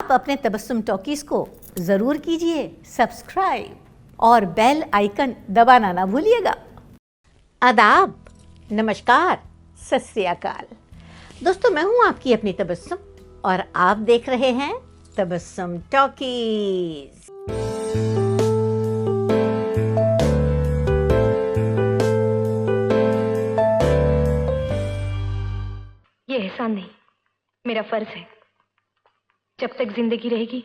आप अपने तबस्सुम टॉकीज को ज़रूर कीजिए सब्सक्राइब और बेल आइकन दबाना ना भूलिएगा। आदाब, नमस्कार, सत श्री अकाल। दोस्तों, मैं हूं आपकी अपनी तबस्सुम और आप देख रहे हैं तबस्सुम टॉकीज। ये एहसान नहीं, मेरा फर्ज है। जब तक जिंदगी रहेगी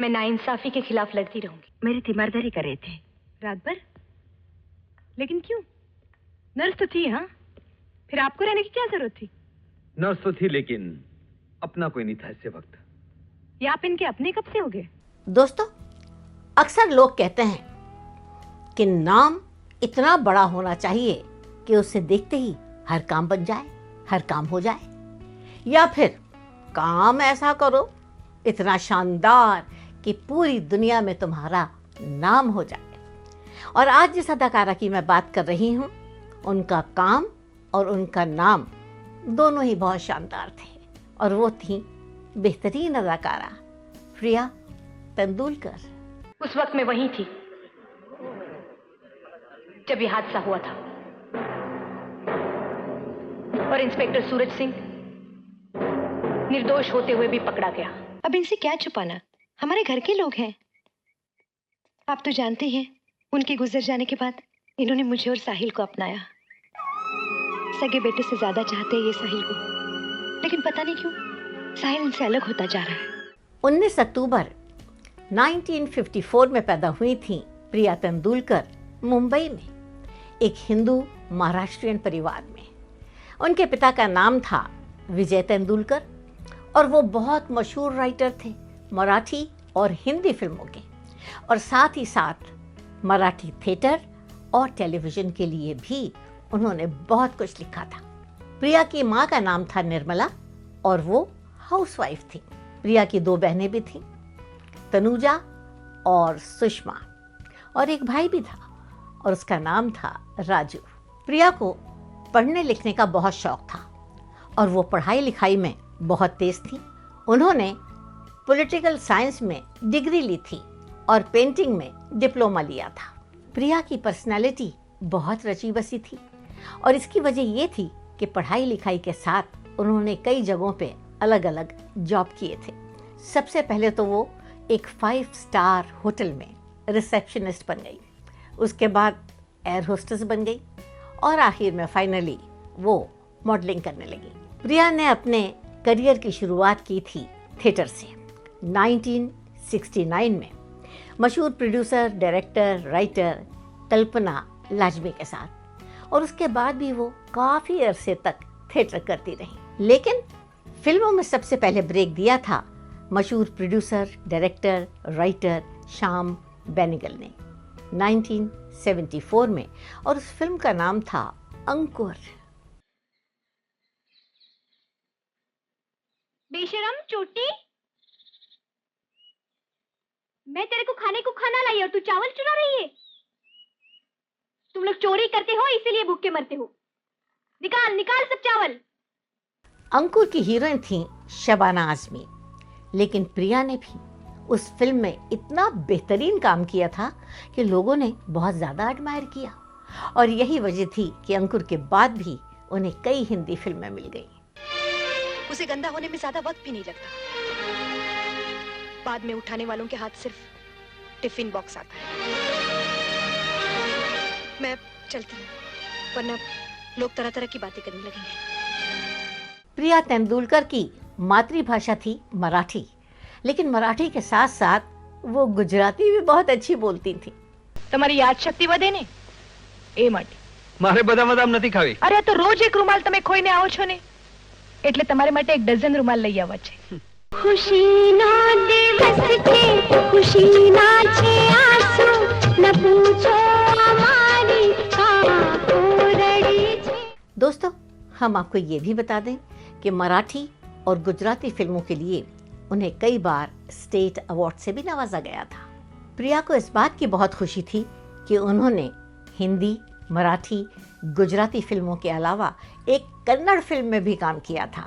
मैं नाइंसाफी के खिलाफ लड़ती रहूंगी। मेरी तीमारदारी कर रहे थे रात भर? लेकिन क्यों? नर्स तो थी। हाँ, फिर आपको रहने की क्या जरूरत थी? नर्स तो थी, लेकिन अपना कोई नहीं था ऐसे वक्त। ये आप इनके अपने कब से हो गए? दोस्तों, अक्सर लोग कहते हैं कि नाम इतना बड़ा होना चाहिए कि उसे देखते ही हर काम बन जाए, हर काम हो जाए, या फिर काम ऐसा करो इतना शानदार कि पूरी दुनिया में तुम्हारा नाम हो जाए। और आज जिस अदाकारा की मैं बात कर रही हूँ, उनका काम और उनका नाम दोनों ही बहुत शानदार थे, और वो थी बेहतरीन अदाकारा प्रिया तेंदुलकर। उस वक्त मैं वहीं थी जब ये हादसा हुआ था और इंस्पेक्टर सूरज सिंह निर्दोष होते हुए भी पकड़ा गया। अब इनसे क्या छुपाना, हमारे घर के लोग हैं। आप तो जानते हैं, उनके गुजर जाने के बाद इन्होंने मुझे और साहिल को अपनाया। सगे बेटे से ज्यादा चाहते हैं ये साहिल को, लेकिन पता नहीं क्यों साहिल इनसे अलग होता जा रहा है। 19 अक्टूबर 1954 में पैदा हुई थी प्रिया तेंदुलकर मुंबई में, एक हिंदू महाराष्ट्रियन परिवार में। उनके पिता का नाम था विजय तेंदुलकर और वो बहुत मशहूर राइटर थे मराठी और हिंदी फिल्मों के, और साथ ही साथ मराठी थिएटर और टेलीविज़न के लिए भी उन्होंने बहुत कुछ लिखा था। प्रिया की माँ का नाम था निर्मला और वो हाउसवाइफ थी। प्रिया की 2 बहनें भी थीं, तनुजा और सुषमा, और एक भाई भी था और उसका नाम था राजू। प्रिया को पढ़ने लिखने का बहुत शौक था और वो पढ़ाई लिखाई में बहुत तेज थी। उन्होंने पॉलिटिकल साइंस में डिग्री ली थी और पेंटिंग में डिप्लोमा लिया था। प्रिया की पर्सनालिटी बहुत रची बसी थी और इसकी वजह ये थी कि पढ़ाई लिखाई के साथ उन्होंने कई जगहों पे अलग अलग जॉब किए थे। सबसे पहले तो वो एक 5 स्टार होटल में रिसेप्शनिस्ट बन गई, उसके बाद एयर होस्टेस बन गई और आखिर में फाइनली वो मॉडलिंग करने लगी। प्रिया ने अपने करियर की शुरुआत की थी थिएटर से 1969 में मशहूर प्रोड्यूसर, डायरेक्टर, राइटर कल्पना लाजमी के साथ, और उसके बाद भी वो काफ़ी अरसे तक थिएटर करती रही। लेकिन फिल्मों में सबसे पहले ब्रेक दिया था मशहूर producer, director, writer Shyam Benegal ने 1974 में, और उस फिल्म का नाम था अंकुर। बेशरम चोटी, मैं तेरे को खाने को खाना लाई और तू चावल चुरा रही है। तुम लोग चोरी करते हो इसीलिए भूखे मरते हो। निकाल निकाल सब चावल। अंकुर की हीरोइन थी शबाना आजमी, लेकिन प्रिया ने भी उस फिल्म में इतना बेहतरीन काम किया था कि लोगों ने बहुत ज़्यादा एडमायर किया, और यही वजह थी कि अंकुर के बाद भी उन्हें कई हिंदी फिल्में मिल गई। उसे गंदा होने में ज्यादा वक्त भी नहीं लगता, बाद में उठाने वालों के हाथ सिर्फ टिफिन बॉक्स आता है। मैं चलती हूँ, वरना लोग तरह तरह की बातें करने लगेंगे। प्रिया तेंदुलकर की मातृभाषा थी मराठी, लेकिन मराठी के साथ साथ वो गुजराती भी बहुत अच्छी बोलती थी। તમારી યાદ શક્તિ વધે ને એ માટે મારે બદામ બદામ નથી ખાવી। અરે તો રોજ એક રૂમાલ તમે ખોઈને આવો છો ને, એટલે તમારે માટે એક ડઝન રૂમાલ લઈ આવવા છે। खुशीना दिवस के खुशीना छे आंसू न पूछो हमारी कहाँ कोरड़ी छे। दोस्तों, हम आपको ये भी बता दें कि मराठी और गुजराती फिल्मों के लिए उन्हें कई बार स्टेट अवार्ड से भी नवाजा गया था। प्रिया को इस बात की बहुत खुशी थी कि उन्होंने हिंदी, मराठी, गुजराती फिल्मों के अलावा एक कन्नड़ फिल्म में भी काम किया था,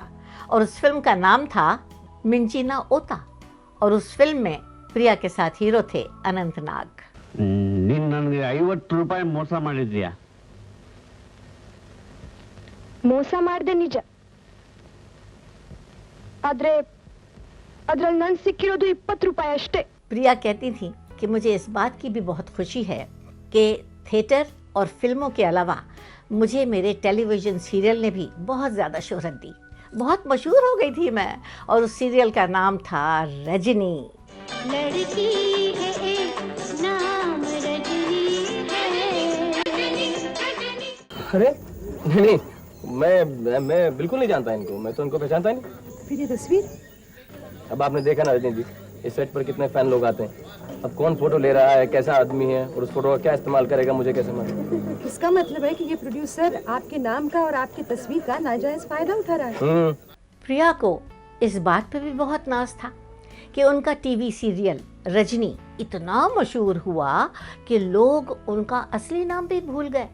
और उस फिल्म का नाम था मिंचिना ओता। और उस फिल्म में प्रिया के साथ हीरो थे अनंत नाग। ನೀನ್ ನನಗೆ 50 ರೂಪಾಯಿ ಮೋಸ ಮಾಡಿದ್ಯಾ? ಮೋಸ ಮಾಡಿದೆ ನಿಜ, ಆದ್ರೆ ಅದ್ರಲ್ಲಿ ನನ್ ಸಿಕ್ಕಿರೋದು 20 ರೂಪಾಯಿ ಅಷ್ಟೇ। प्रिया कहती थी कि मुझे इस बात की भी बहुत खुशी है कि थिएटर और फिल्मों के अलावा मुझे मेरे टेलीविज़न सीरियल ने भी बहुत ज़्यादा शोहरत दी। बहुत मशहूर हो गई थी मैं, और उस सीरियल का नाम था रजनी। लड़की है एक नाम रजनी है। अरे नहीं, मैं बिल्कुल नहीं जानता इनको, मैं तो इनको पहचानता ही नहीं। फिर ये तस्वीर? अब आपने देखा ना रजनी जी, इस सेट पर कितने फैन लोग आते हैं। अब कौन फोटो ले रहा है, कैसा आदमी है और उस फोटो का क्या इस्तेमाल करेगा, मुझे कैसे मालूम। इसका मतलब है कि ये प्रोड्यूसर आपके नाम का और आपकी तस्वीर का नाजायज फायदा उठा रहा है। प्रिया को इस बात पे भी बहुत नाज था कि उनका टीवी सीरियल रजनी इतना मशहूर हुआ कि लोग उनका असली नाम भी भूल गए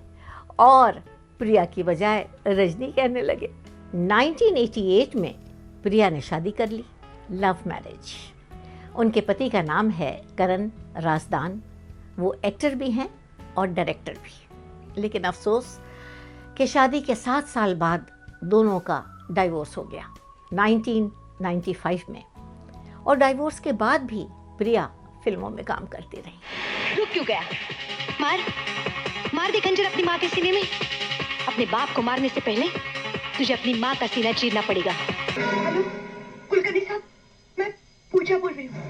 और प्रिया की बजाय रजनी कहने लगे। 1988 में प्रिया ने शादी कर ली, लव मैरिज। उनके पति का नाम है करण राजदान। वो एक्टर भी हैं और डायरेक्टर भी। लेकिन अफसोस कि शादी के 7 साल बाद दोनों का डाइवोर्स हो गया 1995 में। और डाइवोर्स के बाद भी प्रिया फिल्मों में काम करती रही। रुक क्यों गया? मार मार दे खंजर अपनी माँ के सीने में। अपने बाप को मारने से पहले तुझे अपनी माँ का सीना चीरना पड़ेगा। हेलो कुलकर्णी साहब, मैं पूजा बोल रही हूँ।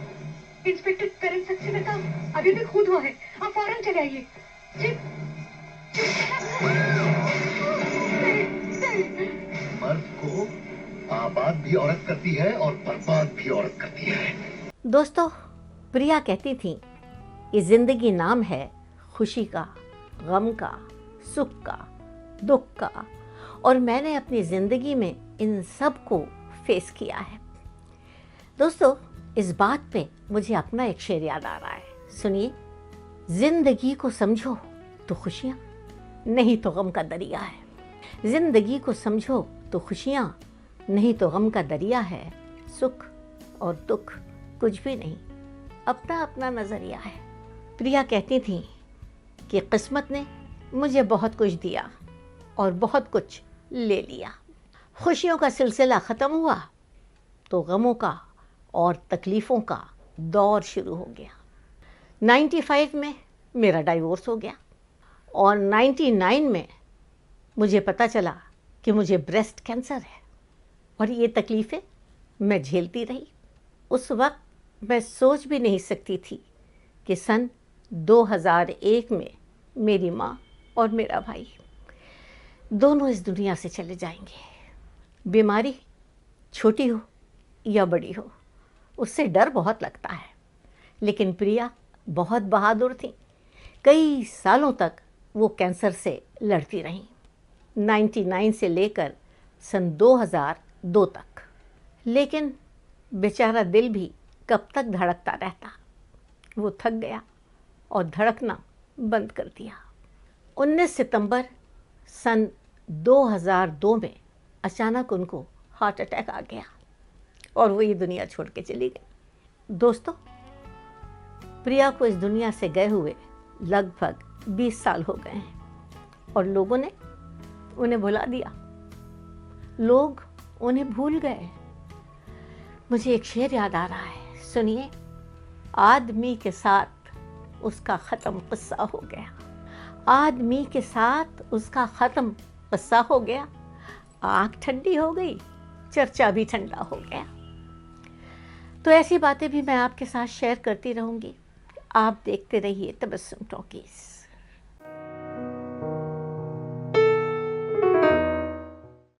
इंस्पेक्टर करण सक्सेना का अभी भी खून हुआ है, आप फौरन चले आइए। मर्द को आबाद भी औरत करती है और बर्बाद भी औरत करती है। दोस्तों, प्रिया कहती थी कि जिंदगी नाम है खुशी का, गम का, सुख का, दुख का, और मैंने अपनी ज़िंदगी में इन सब को फेस किया है। दोस्तों, इस बात पे मुझे अपना एक शेर याद आ रहा है, सुनिए। जिंदगी को समझो तो खुशियाँ, नहीं तो गम का दरिया है। जिंदगी को समझो तो खुशियाँ, नहीं तो गम का दरिया है। सुख और दुख कुछ भी नहीं, अपना अपना नज़रिया है। प्रिया कहती थी कि किस्मत ने मुझे बहुत कुछ दिया और बहुत कुछ ले लिया। खुशियों का सिलसिला ख़त्म हुआ तो गमों का और तकलीफ़ों का दौर शुरू हो गया। 95 में मेरा डाइवोर्स हो गया और 99 में मुझे पता चला कि मुझे ब्रेस्ट कैंसर है, और ये तकलीफ़ें मैं झेलती रही। उस वक्त मैं सोच भी नहीं सकती थी कि सन 2001 में मेरी माँ और मेरा भाई दोनों इस दुनिया से चले जाएंगे। बीमारी छोटी हो या बड़ी हो, उससे डर बहुत लगता है, लेकिन प्रिया बहुत बहादुर थी। कई सालों तक वो कैंसर से लड़ती रहीं, 99 से लेकर सन 2002 तक। लेकिन बेचारा दिल भी कब तक धड़कता रहता। वो थक गया और धड़कना बंद कर दिया। 19 सितंबर सन 2002 में अचानक उनको हार्ट अटैक आ गया और वो ये दुनिया छोड़ के चली गई। दोस्तों, प्रिया को इस दुनिया से गए हुए लगभग 20 साल हो गए हैं और लोगों ने उन्हें भुला दिया, लोग उन्हें भूल गए। मुझे एक शेर याद आ रहा है, सुनिए। आदमी के साथ उसका ख़त्म किस्सा हो गया, आदमी के साथ उसका ख़त्म किस्सा हो गया। आँख ठंडी हो गई, चर्चा भी ठंडा हो गया। तो ऐसी बातें भी मैं आपके साथ शेयर करती रहूँगी। आप देखते रहिए तबस्सुम टॉकीज़।